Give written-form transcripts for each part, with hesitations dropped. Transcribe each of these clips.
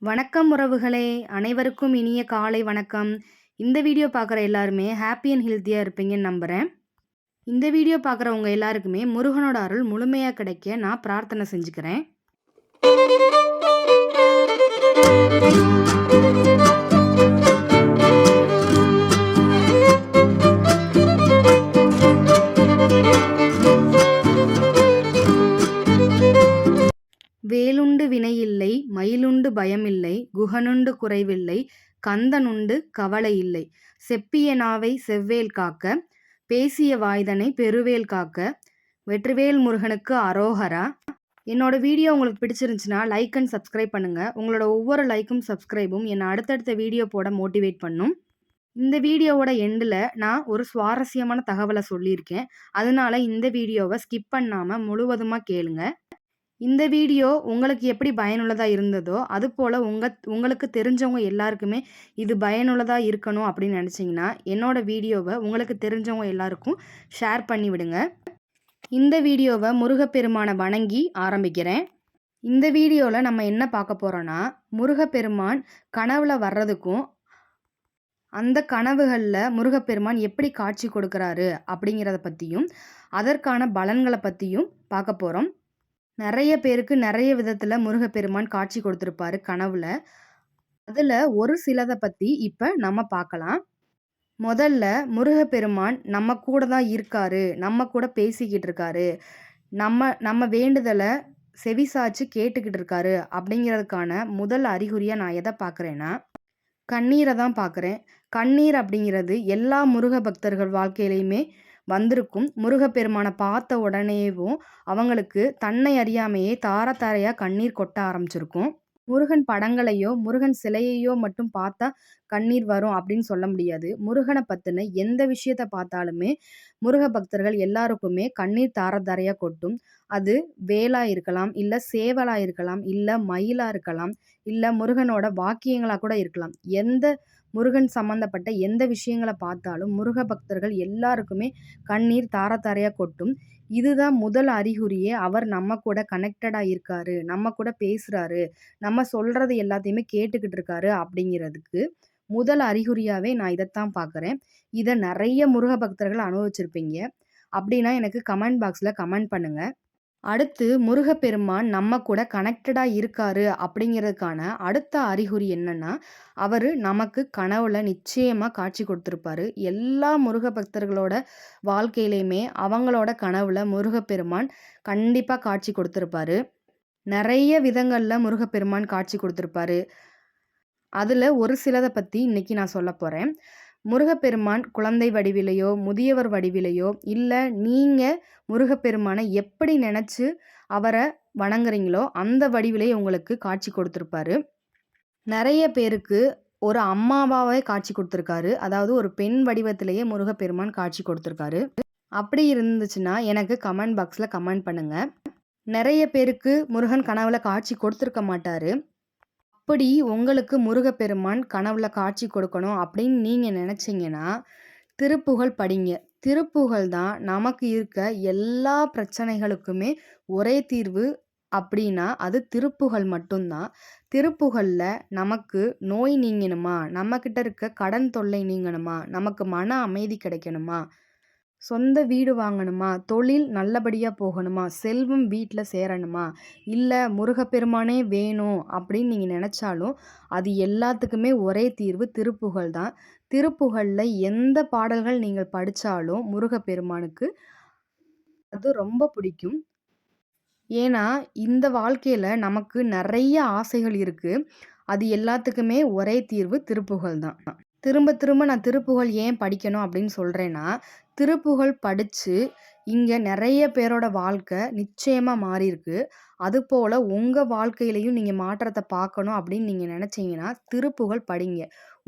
வணக்கம் உறவுகளே, அனைவருக்கும் இனிய காலை வணக்கம். இந்த வீடியோ பார்க்குற எல்லாருமே ஹாப்பி அண்ட் ஹெல்த்தியாக இருப்பீங்கன்னு நம்புகிறேன். இந்த வீடியோ பார்க்குறவங்க எல்லாருக்குமே முருகனோட அருள் முழுமையாக கிடைக்க நான் பிரார்த்தனை செஞ்சுக்கிறேன். வேலுண்டு வினையில்லை, மயிலுண்டு பயமில்லை, குகனுண்டு குறைவில்லை, கந்தனுண்டு கவலை இல்லை, செப்பிய நாவை செவ்வேல் காக்க, பேசிய வாய்தனை பெருவேல் காக்க, வெற்றிவேல் முருகனுக்கு அரோகரா. என்னோட வீடியோ உங்களுக்கு பிடிச்சிருந்துச்சுன்னா லைக் அண்ட் சப்ஸ்கிரைப் பண்ணுங்கள். உங்களோட ஒவ்வொரு லைக்கும் சப்ஸ்கிரைபும் என்னை அடுத்தடுத்த வீடியோ போட மோட்டிவேட் பண்ணும். இந்த வீடியோவோட எண்டில் நான் ஒரு சுவாரஸ்யமான தகவலை சொல்லியிருக்கேன். அதனால இந்த வீடியோவை ஸ்கிப் பண்ணாமல் முழுவதுமாக கேளுங்க. இந்த வீடியோ உங்களுக்கு எப்படி பயனுள்ளதாக இருந்ததோ அதுபோல் உங்களுக்கு தெரிஞ்சவங்க எல்லாருக்குமே இது பயனுள்ளதாக இருக்கணும் அப்படின்னு நினச்சிங்கன்னா என்னோட வீடியோவை உங்களுக்கு தெரிஞ்சவங்க எல்லாருக்கும் ஷேர் பண்ணி விடுங்க. இந்த வீடியோவை முருகப்பெருமானை வணங்கி ஆரம்பிக்கிறேன். இந்த வீடியோவில் நம்ம என்ன பார்க்க போகிறோன்னா, முருகப்பெருமான் கனவுல வர்றதுக்கும் அந்த கனவுகளில் முருகப்பெருமான் எப்படி காட்சி கொடுக்குறாரு அப்படிங்கிறத பற்றியும் அதற்கான பலன்களை பற்றியும் பார்க்க போகிறோம். நிறைய பேருக்கு நிறைய விதத்தில் முருகப்பெருமான் காட்சி கொடுத்துருப்பாரு கனவுல. அதில் ஒரு சிலதை பற்றி இப்போ நம்ம பார்க்கலாம். முதல்ல முருகப்பெருமான் நம்ம கூட தான் இருக்காரு, நம்ம கூட பேசிக்கிட்டு இருக்காரு, நம்ம வேண்டுதலை செவிசாய்ச்சி கேட்டுக்கிட்டு இருக்காரு அப்படிங்கிறதுக்கான முதல் அறிகுறியாக நான் எதை பார்க்குறேன்னா, கண்ணீரை தான் பார்க்குறேன். கண்ணீர் அப்படிங்கிறது எல்லா முருக பக்தர்கள் வாழ்க்கையிலையுமே வந்திருக்கும். முருகப்பெருமானை பார்த்த உடனேவும் அவங்களுக்கு தன்னை அறியாமையே தார தாரையாக கண்ணீர் கொட்ட ஆரம்பிச்சிருக்கும். முருகன் படங்களையோ முருகன் சிலையையோ மட்டும் பார்த்தா கண்ணீர் வரும் அப்படின்னு சொல்ல முடியாது. முருகனை பற்றின எந்த விஷயத்தை பார்த்தாலுமே முருக பக்தர்கள் எல்லாருக்குமே கண்ணீர் தார தாரையாக கொட்டும். அது வேலாக இருக்கலாம், இல்லை சேவலாக இருக்கலாம், இல்லை மயிலாக இருக்கலாம், இல்லை முருகனோட வாக்கியங்களாக கூட இருக்கலாம். எந்த முருகன் சம்மந்தப்பட்ட எந்த விஷயங்களை பார்த்தாலும் முருக பக்தர்கள் எல்லாருக்குமே கண்ணீர் தார தாரையாக கொட்டும். இதுதான் முதல் அறிகுறியே அவர் நம்ம கூட கனெக்டடாக இருக்காரு, நம்ம கூட பேசுகிறாரு, நம்ம சொல்கிறது எல்லாத்தையுமே கேட்டுக்கிட்டு இருக்காரு அப்படிங்கிறதுக்கு முதல் அறிகுறியாகவே நான் இதைத்தான் பார்க்குறேன். இதை நிறைய முருக பக்தர்கள் அனுபவிச்சிருப்பீங்க. அப்படின்னா எனக்கு கமெண்ட் பாக்ஸில் கமெண்ட் பண்ணுங்கள். அடுத்து முருகப்பெருமான் நம்ம கூட கனெக்டடாக இருக்காரு அப்படிங்கிறதுக்கான அடுத்த அறிகுறி என்னன்னா, அவர் நமக்கு கனவுல நிச்சயமாக காட்சி கொடுத்துருப்பாரு. எல்லா முருக பக்தர்களோட வாழ்க்கையிலையுமே அவங்களோட கனவுல முருகப்பெருமான் கண்டிப்பாக காட்சி கொடுத்துருப்பாரு. நிறைய விதங்களில் முருகப்பெருமான் காட்சி கொடுத்துருப்பாரு. அதில் ஒரு சிலதை பற்றி இன்னைக்கு நான் சொல்ல போகிறேன். முருகப்பெருமான் குழந்தை வடிவிலையோ முதியவர் வடிவிலையோ இல்லை நீங்கள் முருகப்பெருமானை எப்படி நினச்சி அவரை வணங்குறீங்களோ அந்த வடிவிலே உங்களுக்கு காட்சி கொடுத்துருப்பாரு. நிறைய பேருக்கு ஒரு அம்மாவாவே காட்சி கொடுத்துருக்காரு. அதாவது ஒரு பெண் வடிவத்திலேயே முருகப்பெருமான் காட்சி கொடுத்துருக்காரு. அப்படி இருந்துச்சுன்னா எனக்கு கமெண்ட் பாக்ஸில் கமெண்ட் பண்ணுங்கள். நிறைய பேருக்கு முருகன் கனவுல காட்சி கொடுத்துருக்க மாட்டார். அப்படி உங்களுக்கு முருகப்பெருமான் கனவுல காட்சி கொடுக்கணும் அப்படின்னு நீங்கள் நினச்சிங்கன்னா திருப்புகழ் படிங்க. திருப்புகழ் தான் நமக்கு இருக்க எல்லா பிரச்சனைகளுக்குமே ஒரே தீர்வு அப்படின்னா அது திருப்புகழ் மட்டும்தான். திருப்புகழில் நமக்கு நோய் நீங்கணுமா, நம்மக்கிட்ட இருக்க கடன் தொல்லை நீங்கணுமா, நமக்கு மன அமைதி கிடைக்கணுமா, சொந்த வீடு வாங்கணுமா, தொழில் நல்லபடியாக போகணுமா, செல்வம் வீட்டில் சேரணுமா, இல்லை முருகப்பெருமானே வேணும் அப்படின்னு நீங்கள் நினச்சாலும் அது எல்லாத்துக்குமே ஒரே தீர்வு திருப்புகழ் தான். திருப்புகழில் எந்த பாடல்கள் நீங்கள் படித்தாலும் முருகப்பெருமானுக்கு அது ரொம்ப பிடிக்கும். ஏன்னா இந்த வாழ்க்கையில் நமக்கு நிறைய ஆசைகள் இருக்குது. அது எல்லாத்துக்குமே ஒரே தீர்வு திருப்புகழ் தான். திரும்ப திரும்ப நான் திருப்புகழ் ஏன் படிக்கணும் அப்படின்னு சொல்கிறேன்னா, திருப்புகழ் படித்து இங்கே நிறைய பேரோட வாழ்க்கை நிச்சயமாக மாறியிருக்கு. அதுபோல் உங்கள் வாழ்க்கையிலையும் நீங்கள் மாற்றத்தை பார்க்கணும் அப்படின்னு நீங்கள் நினச்சிங்கன்னா திருப்புகழ் படிங்க.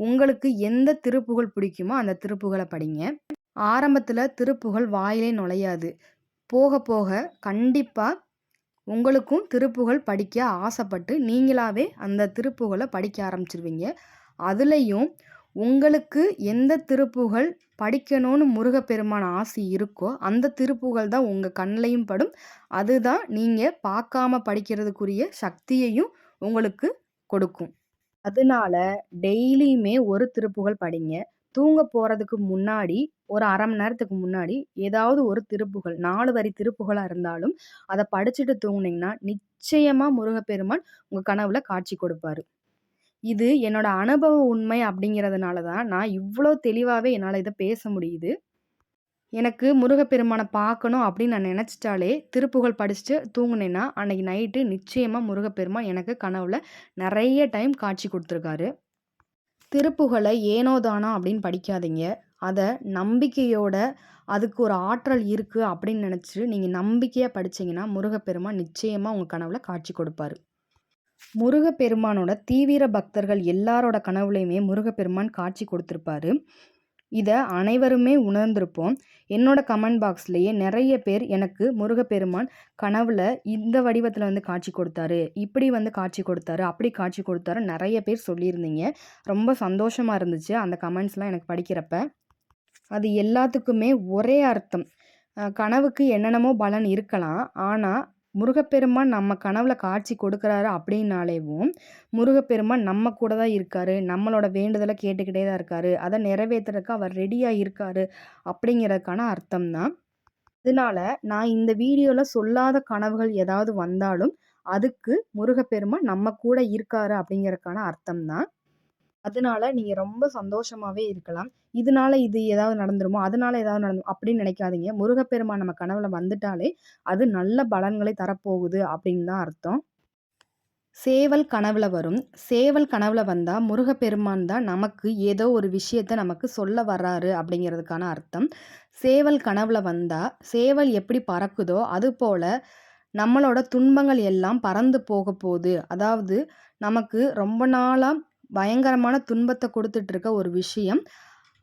உங்களுக்கு எந்த திருப்புகழ் பிடிக்குமோ அந்த திருப்புகழை படிங்க. ஆரம்பத்தில் திருப்புகழ் வாயிலே நுழையாது. போக போக கண்டிப்பாக உங்களுக்கும் திருப்புகழ் படிக்க ஆசைப்பட்டு நீங்களாகவே அந்த திருப்புகழை படிக்க ஆரம்பிச்சிருவீங்க. அதுலேயும் உங்களுக்கு எந்த திருப்புகழ் படிக்கணும்னு முருகப்பெருமான் ஆசை இருக்கோ அந்த திருப்புகழ் தான் உங்கள் கண்ணிலையும் படும். அதுதான் நீங்கள் பார்க்காம படிக்கிறதுக்குரிய சக்தியையும் உங்களுக்கு கொடுக்கும். அதனால டெய்லியுமே ஒரு திருப்புகழ் படிங்க. தூங்க போறதுக்கு முன்னாடி ஒரு 1/2 மணி நேரத்துக்கு முன்னாடி ஏதாவது ஒரு திருப்புகழ் 4 வரி திருப்புகழா இருந்தாலும் அத படிச்சுட்டு தூங்குனீங்கன்னா, நிச்சயமா முருகப்பெருமான் உங்க கனவுல காட்சி கொடுப்பாரு. இது என்னோட அனுபவ உண்மை அப்படிங்கிறதுனால தான் நான் இவ்ளோ தெளிவாவே என்னால இத பேச முடியுது. எனக்கு முருகப்பெருமான பார்க்கணும் அப்படின்னு நான் நெனச்சுட்டாலே, திருப்புகழ் படிச்சுட்டு தூங்குனேன்னா, அன்னைக்கு நைட்டு நிச்சயமா முருகப்பெருமான் எனக்கு கனவுல நெறைய டைம் காட்சி குடுத்துருக்காரு. திருப்புகழ ஏனோ தானோ அப்படின்னு படிக்காதீங்க. அத நம்பிக்கையோட, அதுக்கு ஒரு ஆற்றல் இருக்கு அப்படின்னு நெனச்சு, நீங்க நம்பிக்கையா படிச்சீங்கன்னா, முருகப்பெருமான் நிச்சயமா உங்க கனவுல காட்சி கொடுப்பாரு. முருகப்பெருமானோட தீவிர பக்தர்கள் எல்லாரோட கனவுலயுமே முருகப்பெருமான் காட்சி கொடுத்திருப்பாரு. இத அனைவருமே உணர்ந்திருப்போம். என்னோட கமெண்ட் பாக்ஸ்லயே நெறைய பேர் எனக்கு முருகப்பெருமான் கனவுல இந்த வடிவத்துல வந்து காட்சி கொடுத்தாரு. இப்படி வந்து காட்சி கொடுத்தாரு. அப்படி காட்சி கொடுத்தாரு. நெறைய பேர் சொல்லியிருந்தீங்க. ரொம்ப சந்தோஷமா இருந்துச்சு அந்த கமெண்ட்ஸ்லாம் எனக்கு படிக்கிறப்ப. அது எல்லாத்துக்குமே ஒரே அர்த்தம். கனவுக்கு என்னென்னமோ பலன் இருக்கலாம். ஆனா, முருகப்பெருமான் நம்ம கனவுல காட்சி கொடுக்குறாரு அப்படின்னாலேவும், முருகப்பெருமான் நம்ம கூட தான் இருக்காரு. நம்மளோட வேண்டுதல கேட்டுக்கிட்டே தான் இருக்காரு. அத நிறைவேத்துறதுக்கு அவர் ரெடியா இருக்காரு அப்படிங்கிறதுக்கான அர்த்தம் தான். அதனால நான் இந்த வீடியோல சொல்லாத கனவுகள் ஏதாவது வந்தாலும், அதுக்கு முருகப்பெருமான் நம்ம கூட இருக்காரு அப்படிங்கிறதுக்கான அர்த்தம் தான். அதனால நீங்க ரொம்ப சந்தோஷமாவே இருக்கலாம். இதனால இது ஏதாவது நடந்துருமோ, அதனால ஏதாவது அப்படின்னு நினைக்காதீங்க. முருகப்பெருமான் நம்ம கனவுல வந்துட்டாலே, அது நல்ல பலன்களை தரப்போகுது அப்படின்னு தான் அர்த்தம். சேவல் கனவுல வரும். சேவல் கனவுல வந்தா முருகப்பெருமான் தான் நமக்கு ஏதோ ஒரு விஷயத்த நமக்கு சொல்ல வர்றாரு அப்படிங்கிறதுக்கான அர்த்தம். சேவல் கனவுல வந்தா, சேவல் எப்படி பறக்குதோ அதுபோல நம்மளோட துன்பங்கள் எல்லாம் பறந்து போகப்போது. அதாவது நமக்கு ரொம்ப நாளா பயங்கரமான துன்பத்த குடுத்துட்டு இருக்க ஒரு விஷயம்,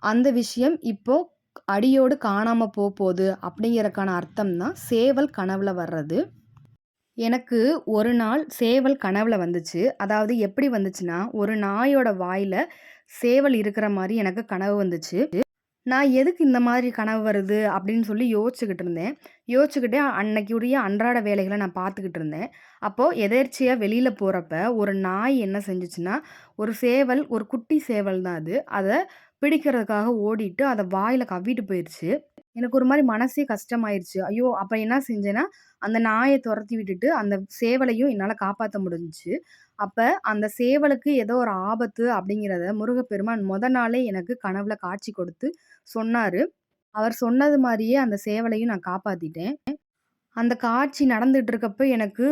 அந்த விஷயம் இப்போ அடியோடு காணாம போப்போது அப்படிங்கிறதுக்கான அர்த்தம் தான் சேவல் கனவுல வர்றது. எனக்கு ஒரு நாள் சேவல் கனவுல வந்துச்சு. அதாவது எப்படி வந்துச்சுன்னா, ஒரு நாயோட வாயில சேவல் இருக்கிற மாரி எனக்கு கனவு வந்துச்சு. நான் எதுக்கு இந்த மாதிரி கனவு வருது அப்படின்னு சொல்லி யோசிச்சுக்கிட்டு இருந்தேன். யோசிச்சுக்கிட்டே அன்னைக்குரிய அன்றாட வேலைகள நான் பார்த்துக்கிட்டு இருந்தேன். அப்போ எதேர்ச்சையா வெளியில போறப்ப ஒரு நாய் என்ன செஞ்சுச்சுன்னா, ஒரு சேவல் ஒரு குட்டி சேவல் தான் அது. அத பிடிக்கிறதுக்காக ஓடிட்டு அத வாயில கவ்விட்டு போயிருச்சு. எனக்கு ஒரு மாரி மனசே கஷ்டமாயிருச்சு. ஐயோ! அப்ப என்ன செஞ்சேன்னா, அந்த நாய தொரத்தி விட்டுட்டு அந்த சேவலையும் என்னால காப்பாத்த முடிஞ்சுச்சு. அப்ப அந்த சேவலுக்கு ஏதோ ஒரு ஆபத்து அப்படிங்கிறத முருகப்பெருமான் நாளே எனக்கு கனவுல காட்சி கொடுத்து சொன்னாரு. அவர் சொன்னது மாரியே அந்த சேவலையும் நான் காப்பாத்திட்டேன். அந்த காட்சி நடந்துட்டு இருக்கப்ப எனக்கு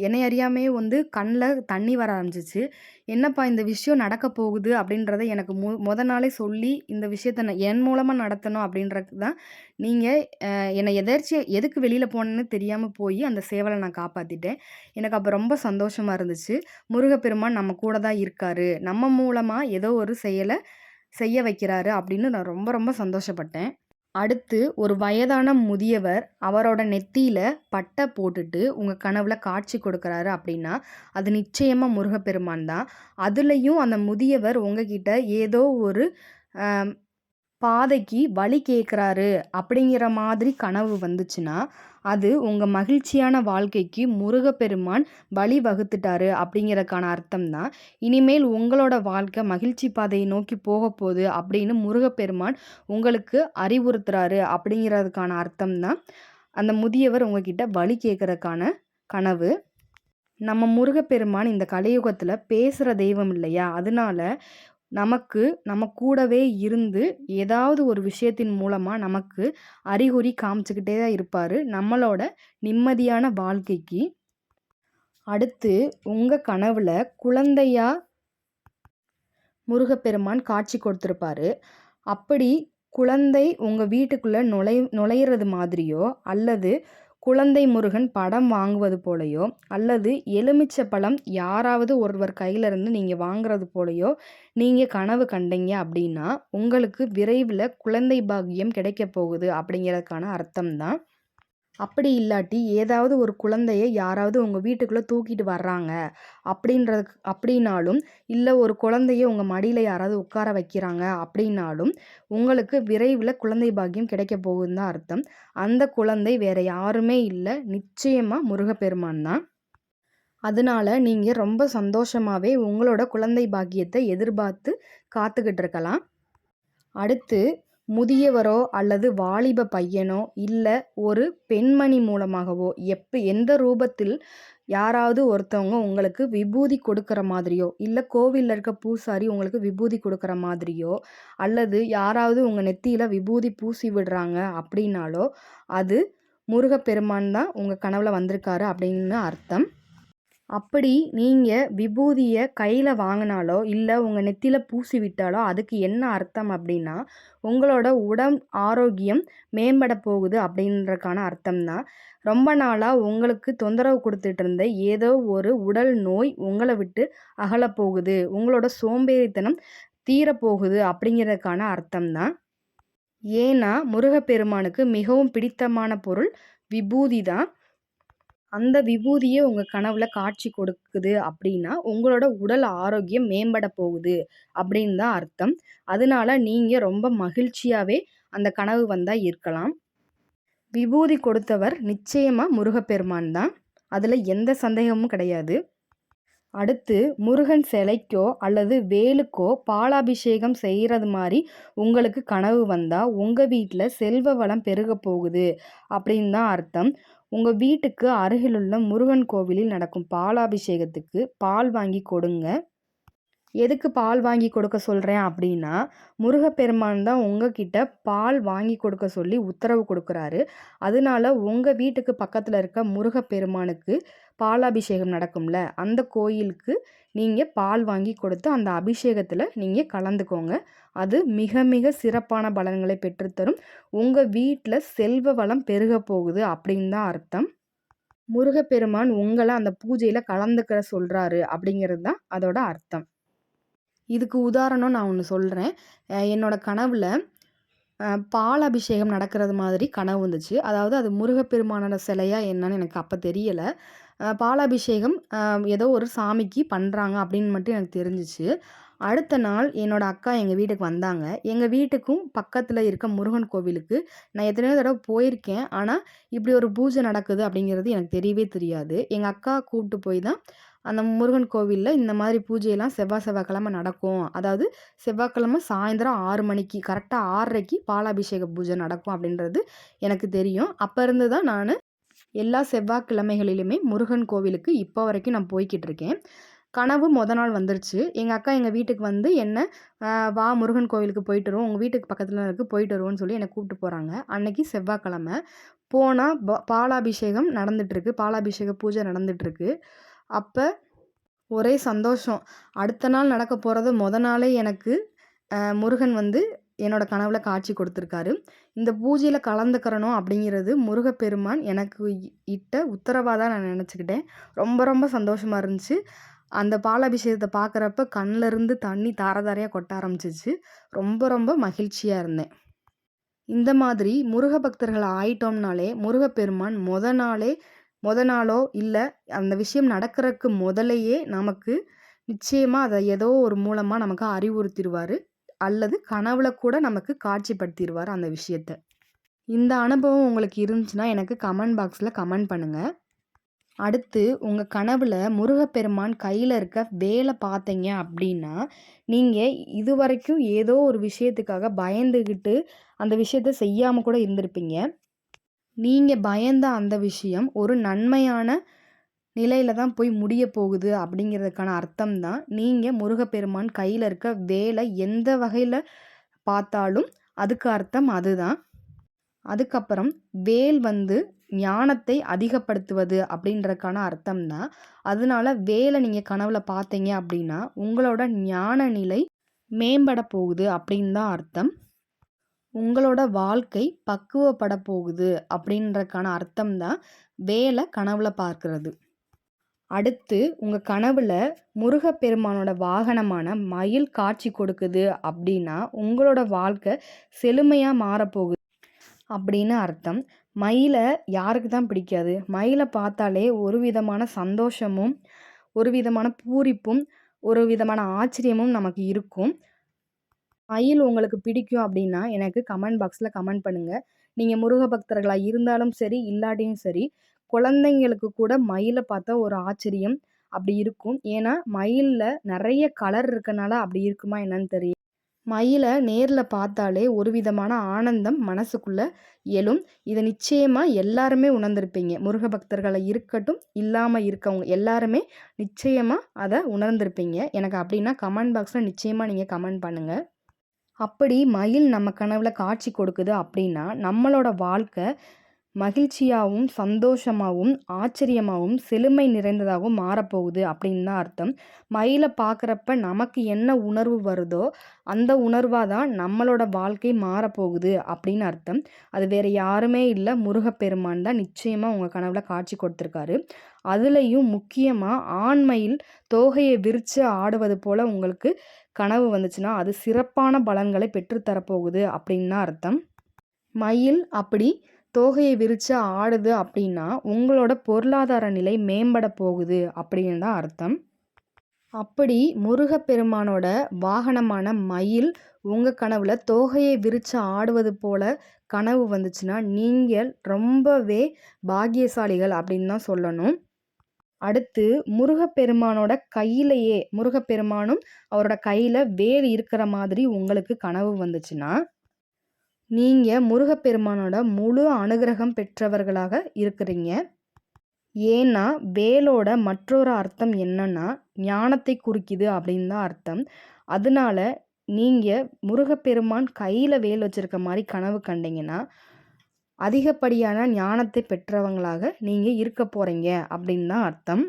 என்னை அறியாமயே வந்து கண்ல தண்ணி வர ஆரம்பிச்சுச்சு. "என்னப்பா இந்த விஷயம் நடக்க போகுது" அப்படின்றத எனக்கு நாளே சொல்லி, இந்த விஷயத்த என் மூலமா நடத்தணும் அப்படின்றதுக்கு தான் நீங்க என்னை எதேர்ச்சியா எதுக்கு வெளியில போனேன்னு தெரியாம போயி அந்த சேவல நான் காப்பாத்திட்டேன். எனக்கு அப்ப ரொம்ப சந்தோஷமா இருந்துச்சு. முருகப்பெருமான் நம்ம கூட தான் இருக்காரு. நம்ம மூலமா ஏதோ ஒரு செயல செய்ய வைக்கிறாரு அப்படின்னு நான் ரொம்ப ரொம்ப சந்தோஷப்பட்டேன். அடுத்து ஒரு வயதான முதியவர் அவரோட நெத்தியில பட்டை போட்டுட்டு உங்க கனவுல காட்சி கொடுக்குறாரு அப்படின்னா, அது நிச்சயமா முருகப்பெருமான் தான். அதுலயும் அந்த முதியவர் உங்ககிட்ட ஏதோ ஒரு அ பாதைக்கு வழி கேட்குறாரு அப்படிங்கிற மாதிரி கனவு வந்துச்சுன்னா, அது உங்க மகிழ்ச்சியான வாழ்க்கைக்கு முருகப்பெருமான் வழி வகுத்துட்டாரு அப்படிங்கிறதுக்கான அர்த்தம் தான். இனிமேல் உங்களோட வாழ்க்கை மகிழ்ச்சி பாதையை நோக்கி போகப்போகுது அப்படின்னு முருகப்பெருமான் உங்களுக்கு அறிவுறுத்துறாரு அப்படிங்கிறதுக்கான அர்த்தம் தான். அந்த முதியவர் உங்ககிட்ட வழி கேட்கறதுக்கான கனவு. நம்ம முருகப்பெருமான் இந்த கலியுகத்துல பேசுற தெய்வம் இல்லையா? அதனால நமக்கு நம்ம கூடவே இருந்து ஏதாவது ஒரு விஷயத்தின் மூலமா நமக்கு அறிகுறி காமிச்சுக்கிட்டே தான் இருப்பாரு. நம்மளோட நிம்மதியான வாழ்க்கைக்கு. அடுத்து உங்க கனவுல குழந்தையா முருகப்பெருமான் காட்சி கொடுத்திருப்பாரு. அப்படி குழந்தை உங்க வீட்டுக்குள்ள நுழையிறது மாதிரியோ, அல்லது குழந்தை முருகன் படம் வாங்குவது போலயோ, அல்லது எலுமிச்சை பழம் யாராவது ஒருவர் கையில இருந்து நீங்க வாங்குறது போலயோ, நீங்க கனவு கண்டீங்க அப்படின்னா, உங்களுக்கு விரைவில குழந்தை பாக்கியம் கிடைக்கப் போகுது அப்படிங்கிறதுக்கான அர்த்தம் தான். அப்படி இல்லாட்டி ஏதாவது ஒரு குழந்தைய யாராவது உங்க வீட்டுக்குள்ள தூக்கிட்டு வர்றாங்க அப்படின்னாலும், இல்ல ஒரு குழந்தைய உங்க மடியில யாராவது உட்கார வைக்கிறாங்க அப்படின்னாலும், உங்களுக்கு விரைவில குழந்தை பாக்கியம் கிடைக்கப் போகுதுன்னு தான் அர்த்தம். அந்த குழந்தை வேற யாருமே இல்ல. நிச்சயமா முருகப்பெருமான் தான். அதனால நீங்க ரொம்ப சந்தோஷமாவே உங்களோட குழந்தை பாக்கியத்த எதிர்பார்த்து காத்துக்கிட்டு இருக்கலாம். அடுத்து முதியவரோ அல்லது வாலிப பையனோ இல்ல ஒரு பெண்மணி மூலமாகவோ எந்த ரூபத்தில் யாராவது ஒருத்தவங்க உங்களுக்கு விபூதி கொடுக்குற மாதிரியோ, இல்ல கோவில்ல இருக்க பூசாரி உங்களுக்கு விபூதி கொடுக்குற மாதிரியோ, அல்லது யாராவது உங்க நெத்தியில விபூதி பூசி விடுறாங்க அப்படின்னாலோ, அது முருகப்பெருமான் தான் உங்க கனவுல வந்திருக்காரு அப்படின்னு அர்த்தம். அப்படி நீங்க விபூதிய கையில வாங்குனாலோ, இல்ல உங்க நெத்தியில பூசி விட்டாலோ, அதுக்கு என்ன அர்த்தம் அப்படின்னா, உங்களோட உடல் ஆரோக்கியம் மேம்பட போகுது அப்படின்றதுக்கான அர்த்தம் தான். ரொம்ப நாளா உங்களுக்கு தொந்தரவு குடுத்துட்டு இருந்த ஏதோ ஒரு உடல் நோய் உங்கள விட்டு அகலப் போகுது. உங்களோட சோம்பேறித்தனம் தீரப்போகுது அப்படிங்கிறதுக்கான அர்த்தம் தான். ஏன்னா, முருகப்பெருமானுக்கு மிகவும் பிடித்தமான பொருள் விபூதி தான். அந்த விபூதியே உங்க கனவுல காட்சி கொடுக்குது அப்படின்னா, உங்களோட உடல் ஆரோக்கியம் மேம்பட போகுது அப்படின்னு தான் அர்த்தம். அதனால நீங்க ரொம்ப மகிழ்ச்சியாவே அந்த கனவு வந்தா இருக்கலாம். விபூதி கொடுத்தவர் நிச்சயமா முருகப்பெருமான் தான். அதுல எந்த சந்தேகமும் கிடையாது. அடுத்து முருகன் சிலைக்கோ அல்லது வேலுக்கோ பாலாபிஷேகம் செய்கிறது மாதிரி உங்களுக்கு கனவு வந்தா, உங்க வீட்ல செல்வ வளம் பெருகப் போகுது அப்படின்னு தான் அர்த்தம். உங்க வீட்டுக்கு அருகிலுள்ள முருகன் கோவிலில் நடக்கும் பாலாபிஷேகத்துக்கு பால் வாங்கி கொடுங்க. எதுக்கு பால் வாங்கி கொடுக்க சொல்றேன் அப்படின்னா, முருகப்பெருமான் தான் உங்ககிட்ட பால் வாங்கி கொடுக்க சொல்லி உத்தரவு கொடுக்குறாரு. அதனால உங்க வீட்டுக்கு பக்கத்துல இருக்க முருகப்பெருமானுக்கு பாலாபிஷேகம் நடக்கும்ல, அந்த கோயிலுக்கு நீங்க பால் வாங்கி கொடுத்து அந்த அபிஷேகத்துல நீங்க கலந்துக்கோங்க. அது மிக மிக சிறப்பான பலன்களை பெற்றுத்தரும். உங்க வீட்ல செல்வ வளம் பெருகப் போகுது அப்படின்னு தான் அர்த்தம். முருகப்பெருமான் உங்கள அந்த பூஜையில கலந்துக்கிற சொல்றாரு அப்படிங்கிறது தான் அதோட அர்த்தம். இதுக்கு உதாரணம் நான் ஒண்ணு சொல்றேன். என்னோட கனவுல பால் அபிஷேகம் நடக்கிறது மாதிரி கனவு வந்துச்சு. அதாவது அது முருகப்பெருமானோட சிலையா என்னன்னு எனக்கு அப்ப தெரியல. பாலாபிஷேகம் ஏதோ ஒரு சாமிக்கு பண்றாங்க அப்படின்னு மட்டும் எனக்கு தெரிஞ்சுச்சு. அடுத்த நாள் என்னோட அக்கா எங்க வீட்டுக்கு வந்தாங்க. எங்க வீட்டுக்கும் பக்கத்துல இருக்க முருகன் கோவிலுக்கு நான் எத்தனையோ தடவ போயிருக்கேன். ஆனா, இப்படி ஒரு பூஜை நடக்குது அப்படிங்கிறது எனக்கு தெரியவே தெரியாது. எங்க அக்கா கூட்டு போய் தான் அந்த முருகன் கோவில்ல இந்த மாதிரி பூஜையெல்லாம் செவ்வாய்க்கிழமை நடக்கும். அதாவது செவ்வாய்க்கிழமை சாயந்தரம் 6 மணிக்கு கரெக்ட்டா 6:30க்கு பாலாபிஷேக பூஜை நடக்கும் அப்படின்றது எனக்கு தெரியும். அப்ப இருந்து தான் நானு எல்லா செவ்வாய்க்கிழமைகளிலுமே முருகன் கோவிலுக்கு இப்போ வரைக்கும் நான் போய்க்கிட்டு இருக்கேன். கனவு நாள் வந்துருச்சு. எங்க அக்கா எங்க வீட்டுக்கு வந்து என்ன வா முருகன் கோவிலுக்கு போயிட்டு வருவோம். உங்க வீட்டுக்கு பக்கத்துல இருக்கு போயிட்டு வருவோம்ன்னு சொல்லி என்ன கூப்பிட்டு போறாங்க. அன்னைக்கு செவ்வாய்க்கிழமை. போனா பாலாபிஷேகம் நடந்துட்டுருக்கு. பாலாபிஷேக பூஜை நடந்துட்டுருக்கு. அப்ப ஒரே சந்தோஷம். அடுத்த நாள் நடக்க போறது நாளே எனக்கு முருகன் வந்து என்னோட கனவுல காட்சி கொடுத்துருக்காரு. இந்த பூஜையில கலந்துக்கிறணும் அப்படிங்கிறது முருகப்பெருமான் எனக்கு இட்ட உத்தரவா நான் நினச்சுக்கிட்டேன். ரொம்ப ரொம்ப சந்தோஷமா இருந்துச்சு. அந்த பாலாபிஷேகத்த பார்க்குறப்ப கண்ல இருந்து தண்ணி தார தாரையா கொட்ட ஆரம்பிச்சுச்சு. ரொம்ப ரொம்ப மகிழ்ச்சியா இருந்தேன். இந்த மாதிரி முருக பக்தர்கள் ஆயிட்டோம்னாலே முருகப்பெருமான் நாளோ இல்ல அந்த விஷயம் நடக்கிறதுக்கு முதலையே நமக்கு நிச்சயமா அத ஏதோ ஒரு மூலமா நமக்கு அறிவுறுத்திருவாரு. அல்லது கனவுல கூட நமக்கு காட்சிப்படுத்திருவாரு அந்த விஷயத்த. இந்த அனுபவம் உங்களுக்கு இருந்துச்சுன்னா எனக்கு கமெண்ட் பாக்ஸ்ல கமெண்ட் பண்ணுங்க. அடுத்து உங்க கனவுல முருகப்பெருமான் கையில இருக்க வேல பார்த்தீங்க அப்படின்னா, நீங்க இதுவரைக்கும் ஏதோ ஒரு விஷயத்துக்காக பயந்துகிட்டு அந்த விஷயத்த செய்யாம கூட இருந்திருப்பீங்க. நீங்க பயந்த அந்த விஷயம் ஒரு நன்மையான நிலையில தான் போய் முடிய போகுது அப்படிங்கிறதுக்கான அர்த்தம் தான். நீங்க முருகப்பெருமான் கையில இருக்க வேலை எந்த வகையில பார்த்தாலும் அதுக்கு அர்த்தம் அதுதான். அதுக்கப்புறம் வேல் வந்து ஞானத்தை அதிகப்படுத்துவது அப்படின்றதுக்கான அர்த்தம் தான். அதனால வேலை நீங்க கனவுல பார்த்தீங்க அப்படின்னா, உங்களோட ஞான நிலை மேம்பட போகுது அப்படின்னு தான் அர்த்தம். உங்களோட வாழ்க்கை பக்குவப்பட போகுது அப்படின்றதுக்கான அர்த்தம் தான் வேலை கனவுல பார்க்கிறது. அடுத்து உங்க கனவுல முருகப்பெருமானோட வாகனமான மயில் காட்சி கொடுக்குது அப்படின்னா, உங்களோட வாழ்க்கை செழுமையா மாறப்போகுது அப்படின்னு அர்த்தம். மயில யாருக்கு தான் பிடிக்காது? மயில பார்த்தாலே ஒரு விதமான சந்தோஷமும், ஒரு விதமான பூரிப்பும், ஒரு விதமான ஆச்சரியமும் நமக்கு இருக்கும். மயில் உங்களுக்கு பிடிக்கும் அப்படின்னா, எனக்கு கமெண்ட் பாக்ஸ்ல கமெண்ட் பண்ணுங்க. நீங்க முருக பக்தர்களா இருந்தாலும் சரி, இல்லாட்டியும் சரி, குழந்தைங்களுக்கு கூட மயில பார்த்தா ஒரு ஆச்சரியம். அப்படி இருக்கும். ஏன்னா மயில்ல நிறைய கலர் இருக்கனால அப்படி இருக்குமா என்னன்னு தெரியல. மயிலை நேரில் பார்த்தாலே ஒரு விதமான ஆனந்தம் மனசுக்குள்ள எழும். இதை நிச்சயமாக எல்லாருமே உணர்ந்திருப்பீங்க. முருக பக்தர்களை இருக்கட்டும், இல்லாமல் இருக்கவங்க எல்லாருமே நிச்சயமாக அதை உணர்ந்திருப்பீங்க. எனக்கு அப்படின்னா கமெண்ட் பாக்ஸில் நிச்சயமாக நீங்கள் கமெண்ட் பண்ணுங்கள். அப்படி மயில் நம்ம கனவுல காட்சி கொடுக்குது அப்படின்னா நம்மளோட வாழ்க்கை மகிழ்ச்சியாகவும் சந்தோஷமாகவும் ஆச்சரியமாகவும் செழுமை நிறைந்ததாகவும் மாறப்போகுது அப்படின்னு தான் அர்த்தம். மயிலை பார்க்குறப்ப நமக்கு என்ன உணர்வு வருதோ அந்த உணர்வாக தான் நம்மளோட வாழ்க்கை மாறப்போகுது அப்படின்னு அர்த்தம். அது வேறு யாருமே இல்லை, முருகப்பெருமான் தான் நிச்சயமாக உங்கள் கனவுல காட்சி கொடுத்துருக்காரு. அதுலேயும் முக்கியமாக ஆண் மயில் தோகையை விரித்து ஆடுவது போல் உங்களுக்கு கனவு வந்துச்சுன்னா அது சிறப்பான பலன்களை பெற்றுத்தரப்போகுது அப்படின்னு தான் அர்த்தம். மயில் அப்படி தோகையை விரித்து ஆடுது அப்படின்னா உங்களோட பொருளாதார நிலை மேம்பட போகுது அப்படின்னு தான் அர்த்தம். அப்படி முருகப்பெருமானோட வாகனமான மயில் உங்கள் கனவுல தோகையை விரித்து ஆடுவது போல கனவு வந்துச்சுன்னா நீங்கள் ரொம்பவே பாக்கியசாலிகள் அப்படின்னு தான் சொல்லணும். அடுத்து முருகப்பெருமானோட கையிலேயே முருகப்பெருமானும் அவரோட கையில் வேல் இருக்கிற மாதிரி உங்களுக்கு கனவு வந்துச்சுன்னா நீங்கள் முருகப்பெருமானோட முழு அனுகிரகம் பெற்றவர்களாக இருக்கிறீங்க. ஏன்னா வேலோட மற்றொரு அர்த்தம் என்னன்னா ஞானத்தை குறிக்குது அப்படின்னு தான் அர்த்தம். அதனால நீங்கள் முருகப்பெருமான் கையில் வேல் வச்சிருக்க மாதிரி கனவு கண்டீங்கன்னா அதிகப்படியான ஞானத்தை பெற்றவங்களாக நீங்கள் இருக்க போகிறீங்க அப்படின்னு தான் அர்த்தம்.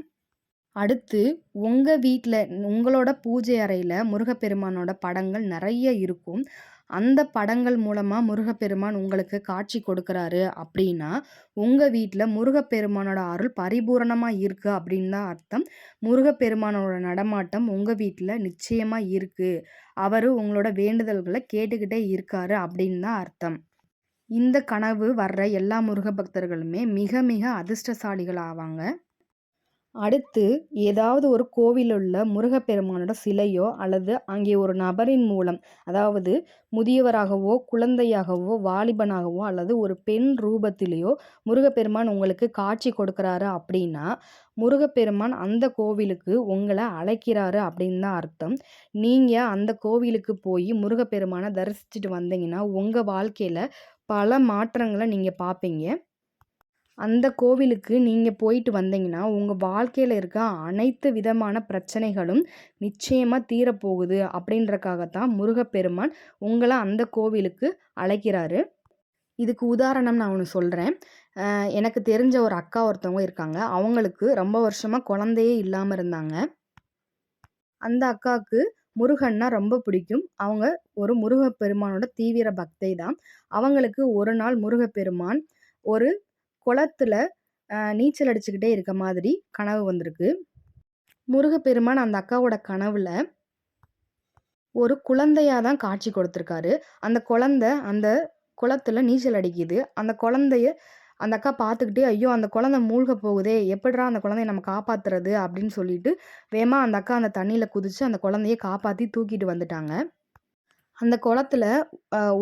அடுத்து உங்கள் வீட்டில் உங்களோட பூஜை அறையில் முருகப்பெருமானோட படங்கள் நிறைய இருக்கும். அந்த படங்கள் மூலமாக முருகப்பெருமான் உங்களுக்கு காட்சி கொடுக்குறாரு அப்படின்னா உங்கள் வீட்டில் முருகப்பெருமானோட அருள் பரிபூரணமாக இருக்குது அப்படின்னு தான் அர்த்தம். முருகப்பெருமானோட நடமாட்டம் உங்கள் வீட்டில் நிச்சயமாக இருக்குது. அவர் உங்களோட வேண்டுதல்களை கேட்டுக்கிட்டே இருக்காரு அப்படின்னு தான் அர்த்தம். இந்த கனவு வர்ற எல்லா முருக பக்தர்களுமே மிக மிக அதிர்ஷ்டசாலிகள் ஆவாங்க. அடுத்து ஏதாவது ஒரு கோவிலில் உள்ள முருகப்பெருமானோட சிலையோ அல்லது அங்கே ஒரு நபரின் மூலம், அதாவது முதியவராகவோ குழந்தையாகவோ வாலிபனாகவோ அல்லது ஒரு பெண் ரூபத்திலேயோ முருகப்பெருமான் உங்களுக்கு காட்சி கொடுக்குறாரு அப்படின்னா முருகப்பெருமான் அந்த கோவிலுக்கு உங்களை அழைக்கிறாரு அப்படின்னு தான் அர்த்தம். நீங்கள் அந்த கோவிலுக்கு போய் முருகப்பெருமானை தரிசிச்சுட்டு வந்தீங்கன்னா உங்கள் வாழ்க்கையில் பல மாற்றங்களை நீங்கள் பார்ப்பீங்க. அந்த கோவிலுக்கு நீங்கள் போயிட்டு வந்தீங்கன்னா உங்கள் வாழ்க்கையில் இருக்க அனைத்து விதமான பிரச்சனைகளும் நிச்சயமாக தீரப்போகுது அப்படின்றக்காகத்தான் முருகப்பெருமான் உங்களை அந்த கோவிலுக்கு அழைக்கிறாரு. இதுக்கு உதாரணம் நான் ஒன்று சொல்கிறேன். எனக்கு தெரிஞ்ச ஒரு அக்கா ஒருத்தவங்க இருக்காங்க. அவங்களுக்கு ரொம்ப வருஷமாக குழந்தையே இல்லாமல் இருந்தாங்க. அந்த அக்காவுக்கு முருகன்னா ரொம்ப பிடிக்கும். அவங்க ஒரு முருகப்பெருமானோட தீவிர பக்தை தான். அவங்களுக்கு ஒரு நாள் முருகப்பெருமான் ஒரு குளத்துல நீச்சல் அடிச்சுக்கிட்டே இருக்க மாதிரி கனவு வந்திருக்கு. முருகப்பெருமான் அந்த அக்காவோட கனவுல ஒரு குழந்தையா தான் காட்சி கொடுத்துருக்காரு. அந்த குழந்தை அந்த குளத்துல நீச்சல் அடிக்குது. அந்த குழந்தைய அந்த அக்கா பார்த்துக்கிட்டே, ஐயோ அந்த குழந்தை மூழ்க போகுதே, எப்படிடா அந்த குழந்தைய நம்ம காப்பாத்துறது அப்படின்னு சொல்லிட்டு வேகமா அந்த அக்கா அந்த தண்ணியில குதிச்சு அந்த குழந்தைய காப்பாற்றி தூக்கிட்டு வந்துட்டாங்க. அந்த குளத்துல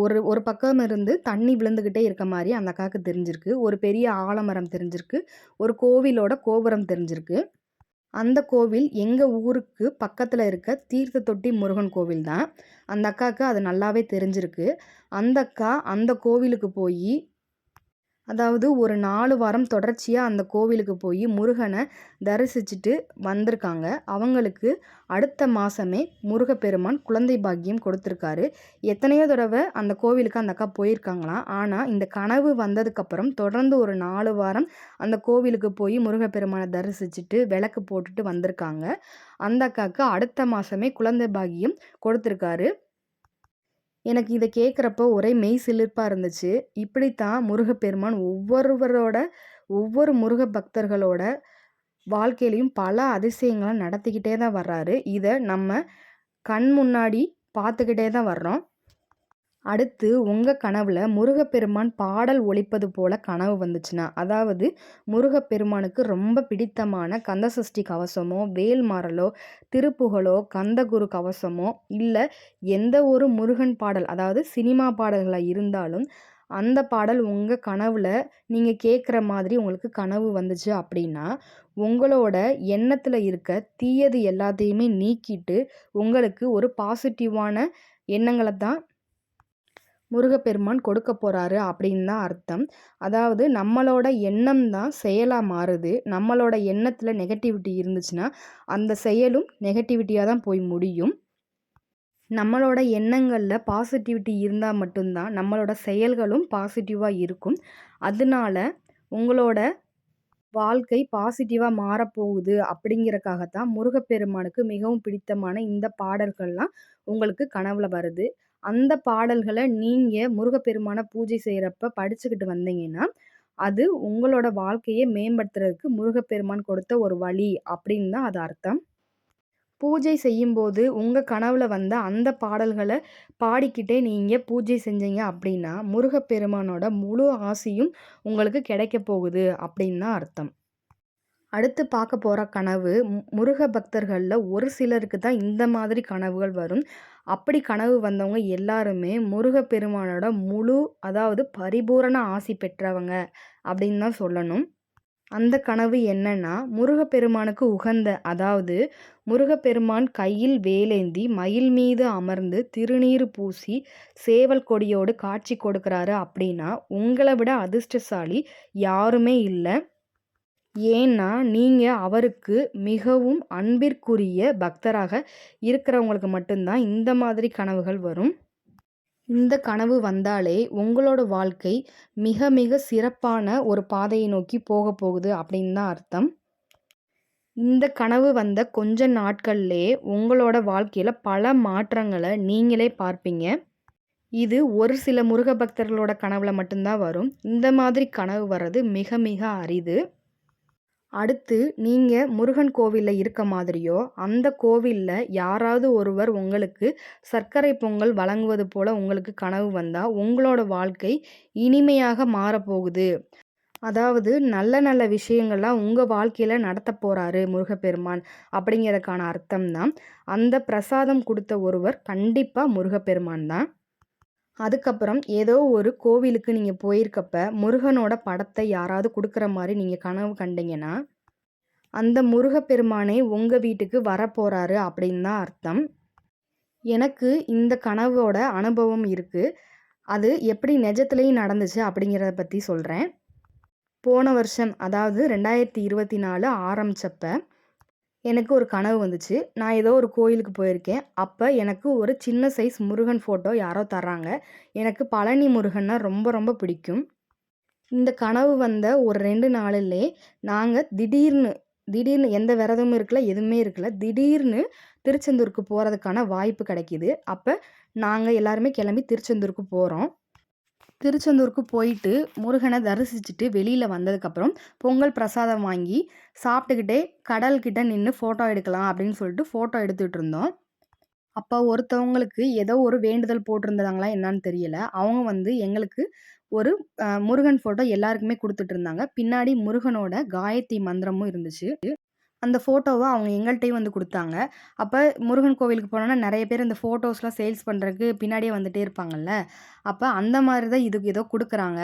ஒரு ஒரு பக்கம் இருந்து தண்ணி விழுந்துக்கிட்டே இருக்க மாதிரி அந்த அக்காவுக்கு தெரிஞ்சிருக்கு. ஒரு பெரிய ஆலமரம் தெரிஞ்சிருக்கு. ஒரு கோவிலோட கோபுரம் தெரிஞ்சிருக்கு. அந்த கோவில் எங்கள் ஊருக்கு பக்கத்தில் இருக்க தீர்த்த தொட்டி முருகன் கோவில் தான். அந்த அக்காவுக்கு அது நல்லாவே தெரிஞ்சிருக்கு. அந்த அக்கா அந்த கோவிலுக்கு போய், அதாவது ஒரு 4 வாரம் தொடர்ச்சியாக அந்த கோவிலுக்கு போய் முருகனை தரிசிச்சுட்டு வந்திருக்காங்க. அவங்களுக்கு அடுத்த மாதமே முருகப்பெருமான் குழந்தை பாக்கியம் கொடுத்துருக்காரு. எத்தனையோ தடவை அந்த கோவிலுக்கு அந்த அக்கா போயிருக்காங்களாம். ஆனால் இந்த கனவு வந்ததுக்கப்புறம் தொடர்ந்து ஒரு 4 வாரம் அந்த கோவிலுக்கு போய் முருகப்பெருமானை தரிசிச்சுட்டு விளக்கு போட்டுட்டு வந்திருக்காங்க. அந்த அக்காவுக்கு அடுத்த மாதமே குழந்தை பாக்கியம் கொடுத்துருக்காரு. எனக்கு இதை கேட்குறப்போ ஒரே மெய் சிலிர்ப்பாக இருந்துச்சு. இப்படித்தான் முருகப்பெருமான் ஒவ்வொரு முருக பக்தர்களோட வாழ்க்கையிலையும் பல அதிசயங்களை நடத்திக்கிட்டே தான் வர்றாரு. இதை நம்ம கண் முன்னாடி பார்த்துக்கிட்டே தான் வர்றோம். அடுத்து உங்கள் கனவில் முருகப்பெருமான் பாடல் ஒலிப்பது போல் கனவு வந்துச்சுன்னா, அதாவது முருகப்பெருமானுக்கு ரொம்ப பிடித்தமான கந்தசஷ்டி கவசமோ வேல்மாறலோ திருப்புகழோ கந்தகுரு கவசமோ இல்லை எந்த ஒரு முருகன் பாடல், அதாவது சினிமா பாடல்களாக இருந்தாலும் அந்த பாடல் உங்க கனவுல நீங்க கேட்குற மாதிரி உங்களுக்கு கனவு வந்துச்சு அப்படின்னா, உங்களோட எண்ணத்துல இருக்க தீயது எல்லாத்தையுமே நீக்கிட்டு, உங்களுக்கு ஒரு பாசிட்டிவான எண்ணங்கள தான் முருகப்பெருமான் கொடுக்க போறாரு அப்படின்னு தான் அர்த்தம். அதாவது நம்மளோட எண்ணம் தான் செயலா மாறுது. நம்மளோட எண்ணத்துல நெகட்டிவிட்டி இருந்துச்சுன்னா, அந்த செயலும் நெகட்டிவிட்டியா தான் போய் முடியும். நம்மளோட எண்ணங்கள்ல பாசிட்டிவிட்டி இருந்தா மட்டும் தான் நம்மளோட செயல்களும் பாசிட்டிவா இருக்கும். அதனால உங்களோட வாழ்க்கை பாசிட்டிவா மாறப்போகுது அப்படிங்கிறக்காக தான் முருகப்பெருமானுக்கு மிகவும் பிடித்தமான இந்த பாடல்கள்லாம் உங்களுக்கு கனவுல வருது. அந்த பாடல்கள நீங்க முருகப்பெருமான பூஜை செய்றப்ப படிச்சுக்கிட்டு வந்தீங்கன்னா, அது உங்களோட வாழ்க்கைய மேம்படுத்துறதுக்கு முருகப்பெருமான் கொடுத்த ஒரு வழி அப்படின்னு தான் அது அர்த்தம். பூஜை செய்யும்போது உங்க கனவுல வந்த அந்த பாடல்கள பாடிக்கிட்டே நீங்க பூஜை செஞ்சீங்க அப்படின்னா, முருகப்பெருமானோட முழு ஆசியும் உங்களுக்கு கிடைக்கப் போகுது அப்படின்னு தான் அர்த்தம். அடுத்து பார்க்க போற கனவு முருக பக்தர்கள்ல ஒரு சிலருக்கு தான் இந்த மாதிரி கனவுகள் வரும். அப்படி கனவு வந்தவங்க எல்லாருமே முருகப்பெருமானோட முழு அதாவது பரிபூரண ஆசி பெற்றவங்க அப்படின்னு தான் சொல்லணும். அந்த கனவு என்னன்னா, முருகப்பெருமானுக்கு உகந்த அதாவது முருகப்பெருமான் கையில் வேலேந்தி மயில் மீது அமர்ந்து திருநீறு பூசி சேவல் கொடியோடு காட்சி கொடுக்குறாரு அப்படின்னா, உங்கள விட அதிர்ஷ்டசாலி யாருமே இல்ல. ஏன்னா, நீங்க அவருக்கு மிகவும் அன்பிற்குரிய பக்தராக இருக்கிறவங்களுக்கு மட்டும் தான் இந்த மாதிரி கனவுகள் வரும். இந்த கனவு வந்தாலே உங்களோட வாழ்க்கை மிக மிக சிறப்பான ஒரு பாதையை நோக்கி போகப் போகுது அப்படின்னு தான் அர்த்தம். இந்த கனவு வந்த கொஞ்ச நாட்கள்லயே உங்களோட வாழ்க்கையில பல மாற்றங்கள நீங்களே பார்ப்பீங்க. இது ஒரு சில முருக பக்தர்களோட கனவுல மட்டும் தான் வரும். இந்த மாதிரி கனவு வர்றது மிக மிக அரிது. அடுத்து நீங்க முருகன் கோவில்ல இருக்க மாதிரியோ, அந்த கோவில்ல யாராவது ஒருவர் உங்களுக்கு சர்க்கரை பொங்கல் வழங்குவது போல உங்களுக்கு கனவு வந்தா, உங்களோட வாழ்க்கை இனிமையாக மாறப்போகுது. அதாவது நல்ல நல்ல விஷயங்கள்லாம் உங்க வாழ்க்கையில நடத்தப் போறாரு முருகப்பெருமான் அப்படிங்கிறதுக்கான அர்த்தம் தான். அந்த பிரசாதம் குடுத்த ஒருவர் கண்டிப்பா முருகப்பெருமான் தான். அதுக்கப்புறம் ஏதோ ஒரு கோவிலுக்கு நீங்க போயிருக்கப்ப, முருகனோட படத்தை யாராவது குடுக்குற மாரி நீங்க கனவு கண்டீங்கன்னா, அந்த முருகப்பெருமானே உங்க வீட்டுக்கு வரப்போறாரு அப்படின்னு தான் அர்த்தம். எனக்கு இந்த கனவோட அனுபவம் இருக்கு. அது எப்படி நிஜத்திலேயும் நடந்துச்சு அப்படிங்கிறத பத்தி சொல்றேன். போன வருஷம் அதாவது 2024 ஆரம்பிச்சப்ப, எனக்கு ஒரு கனவு வந்துச்சு. நான் ஏதோ ஒரு கோயிலுக்கு போயிருக்கேன். அப்ப எனக்கு ஒரு சின்ன சைஸ் முருகன் ஃபோட்டோ யாரோ தர்றாங்க. எனக்கு பழனி முருகன்னா ரொம்ப ரொம்ப பிடிக்கும். இந்த கனவு வந்த ஒரு 2 நாளிலே நாங்க திடீர்னு திடீர்னு எந்த விரதமும் இருக்கல, எதுவுமே இருக்கல. திடீர்னு திருச்செந்தூருக்கு போறதுக்கான வாய்ப்பு கிடைக்கிது. அப்ப நாங்க எல்லாருமே கிளம்பி திருச்செந்தூருக்கு போறோம். திருச்செந்தூருக்கு போயிட்டு முருகனை தரிசிச்சுட்டு வெளியில வந்ததுக்கப்புறம் பொங்கல் பிரசாதம் வாங்கி சாப்பிட்டுக்கிட்டே கடல்கிட்ட நின்று ஃபோட்டோ எடுக்கலாம் அப்படின்னு சொல்லிட்டு ஃபோட்டோ எடுத்துட்டு இருந்தோம். அப்போ ஒருத்தவங்களுக்கு ஏதோ ஒரு வேண்டுதல் போட்டிருந்தாங்களா என்னன்னு தெரியல. அவங்க வந்து எங்களுக்கு ஒரு முருகன் ஃபோட்டோ எல்லாருக்குமே குடுத்துட்டு இருந்தாங்க. பின்னாடி முருகனோட காயத்ரி மந்திரமும் இருந்துச்சு. அந்த ஃபோட்டோவ அவங்க எங்கள்ட்டயும் வந்து குடுத்தாங்க. அப்ப முருகன் கோவிலுக்கு போனோம்னா நெறைய பேர் இந்த ஃபோட்டோஸ்லாம் சேல்ஸ் பண்றதுக்கு பின்னாடியே வந்துட்டே இருப்பாங்கல்ல. அப்ப அந்த மாரி தான் இதுக்கு ஏதோ குடுக்குறாங்க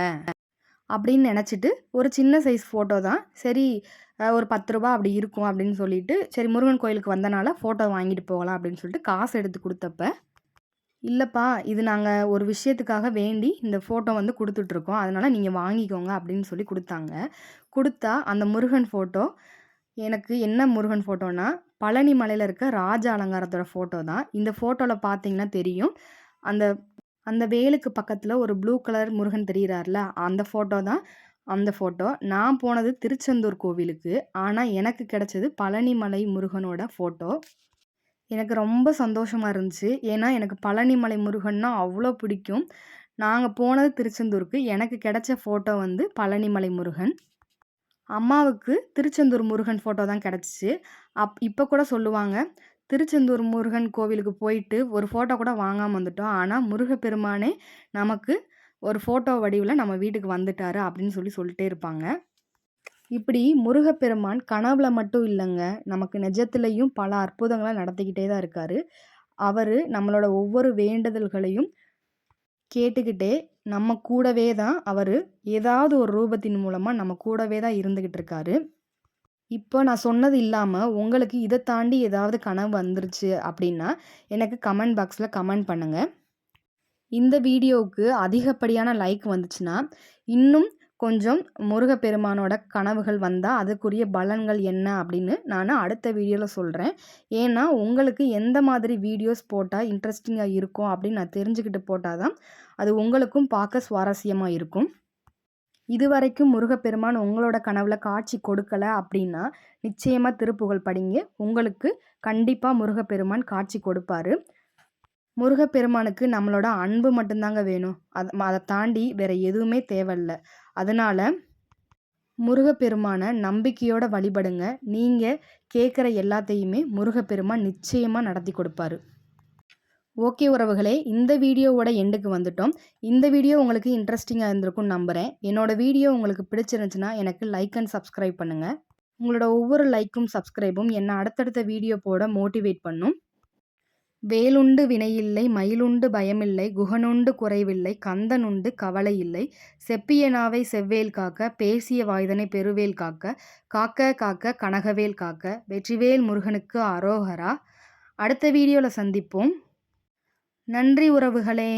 அப்படின்னு நெனச்சுட்டு, ஒரு சின்ன சைஸ் ஃபோட்டோ தான். சரி ஒரு ரூ. 10 அப்படி இருக்கும் அப்படின்னு சொல்லிட்டு, சரி முருகன் கோயிலுக்கு வந்தனால ஃபோட்டோ வாங்கிட்டு போகலாம் அப்படின்னு சொல்லிட்டு காசு எடுத்து குடுத்தப்ப, இல்லப்பா இது நாங்க ஒரு விஷயத்துக்காக வேண்டி இந்த ஃபோட்டோ வந்து குடுத்துட்ருக்கோம். அதனால நீங்க வாங்கிக்கோங்க அப்படின்னு சொல்லி குடுத்தாங்க. குடுத்தா அந்த முருகன் ஃபோட்டோ எனக்கு என்ன முருகன் ஃபோட்டோனா, பழனி மலையில இருக்க ராஜ அலங்காரத்தோட ஃபோட்டோ தான். இந்த ஃபோட்டோல பார்த்தீங்கன்னா தெரியும். அந்த அந்த வேலுக்கு பக்கத்துல ஒரு ப்ளூ கலர் முருகன் தெரியிறார்ல, அந்த ஃபோட்டோ தான் அந்த ஃபோட்டோ. நான் போனது திருச்செந்தூர் கோவிலுக்கு. ஆனா எனக்கு கிடைச்சது பழனிமலை முருகனோட ஃபோட்டோ. எனக்கு ரொம்ப சந்தோஷமா இருந்துச்சு. ஏன்னா எனக்கு பழனிமலை முருகன்னா அவ்ளோ பிடிக்கும். நாங்க போனது திருச்செந்தூருக்கு. எனக்கு கிடைச்ச ஃபோட்டோ வந்து பழனிமலை முருகன். அம்மாவுக்கு திருச்செந்தூர் முருகன் ஃபோட்டோ தான் கிடச்சிச்சு. இப்ப கூட சொல்லுவாங்க, "திருச்செந்தூர் முருகன் கோவிலுக்கு போயிட்டு ஒரு ஃபோட்டோ கூட வாங்காம வந்துட்டோம். ஆனா முருகப்பெருமானே நமக்கு ஒரு ஃபோட்டோ வடிவில நம்ம வீட்டுக்கு வந்துட்டாரு." அப்படின்னு சொல்லிட்டே இருப்பாங்க. இப்படி முருகப்பெருமான் கனவுல மட்டும் இல்லங்க, நமக்கு நிஜத்திலயும் பல அற்புதங்கள நடத்திக்கிட்டே தான் இருக்காரு. அவரு நம்மளோட ஒவ்வொரு வேண்டுதல்களையும் கேட்டுக்கிட்டே நம்ம கூடவே தான் அவர் ஏதாவது ஒரு ரூபத்தின் மூலமாக நம்ம கூடவே தான் இருந்துக்கிட்டு இருக்காரு. இப்போ நான் சொன்னது இல்லாமல் உங்களுக்கு இதை தாண்டி ஏதாவது கனவு வந்துருச்சு அப்படின்னா எனக்கு கமெண்ட் பாக்ஸில் கமெண்ட் பண்ணுங்கள். இந்த வீடியோவுக்கு அதிகப்படியான லைக் வந்துச்சுன்னா இன்னும் கொஞ்சம் முருகப்பெருமானோட கனவுகள் வந்தால் அதுக்குரிய பலன்கள் என்ன அப்படின்னு நான் அடுத்த வீடியோவில் சொல்கிறேன். ஏன்னா உங்களுக்கு எந்த மாதிரி வீடியோஸ் போட்டால் இன்ட்ரெஸ்டிங்காக இருக்கும் அப்படின்னு நான் தெரிஞ்சுக்கிட்டு போட்டால் தான் அது உங்களுக்கும் பார்க்க சுவாரஸ்யமாக இருக்கும். இதுவரைக்கும் முருகப்பெருமான் உங்களோட கனவுல காட்சி கொடுக்கல அப்படின்னா நிச்சயமாக திருப்புகழ் படிங்க. உங்களுக்கு கண்டிப்பாக முருகப்பெருமான் காட்சி கொடுப்பாரு. முருகப்பெருமானுக்கு நம்மளோட அன்பு மட்டும்தாங்க வேணும். அதை தாண்டி வேற எதுவுமே தேவையில்ல. அதனால முருகப்பெருமானை நம்பிக்கையோட வழிபடுங்க. நீங்கள் கேட்குற எல்லாத்தையுமே முருகப்பெருமான் நிச்சயமாக நடத்தி கொடுப்பாரு. ஓகே உறவுகளே, இந்த வீடியோவோட எண்டுக்கு வந்துட்டோம். இந்த வீடியோ உங்களுக்கு இன்ட்ரெஸ்டிங்காக இருந்திருக்கும்னு நம்புகிறேன். என்னோட வீடியோ உங்களுக்கு பிடிச்சிருந்துச்சுன்னா எனக்கு லைக் அண்ட் சப்ஸ்கிரைப் பண்ணுங்கள். உங்களோட ஒவ்வொரு லைக்கும் சப்ஸ்கிரைபும் என்னை அடுத்தடுத்த வீடியோ போட மோட்டிவேட் பண்ணும். வேலுண்டு வினையில்லை, மயிலுண்டு பயமில்லை, குகனுண்டு குறைவில்லை, கந்தனுண்டு கவலை இல்லை, செப்பிய நாவை செவ்வேல் காக்க, பேசிய வாய்தனை பெருவேல் காக்க, காக்க காக்க கனகவேல் காக்க, வெற்றிவேல் முருகனுக்கு அரோகரா. அடுத்த வீடியோவில் சந்திப்போம். நன்றி உறவுகளே.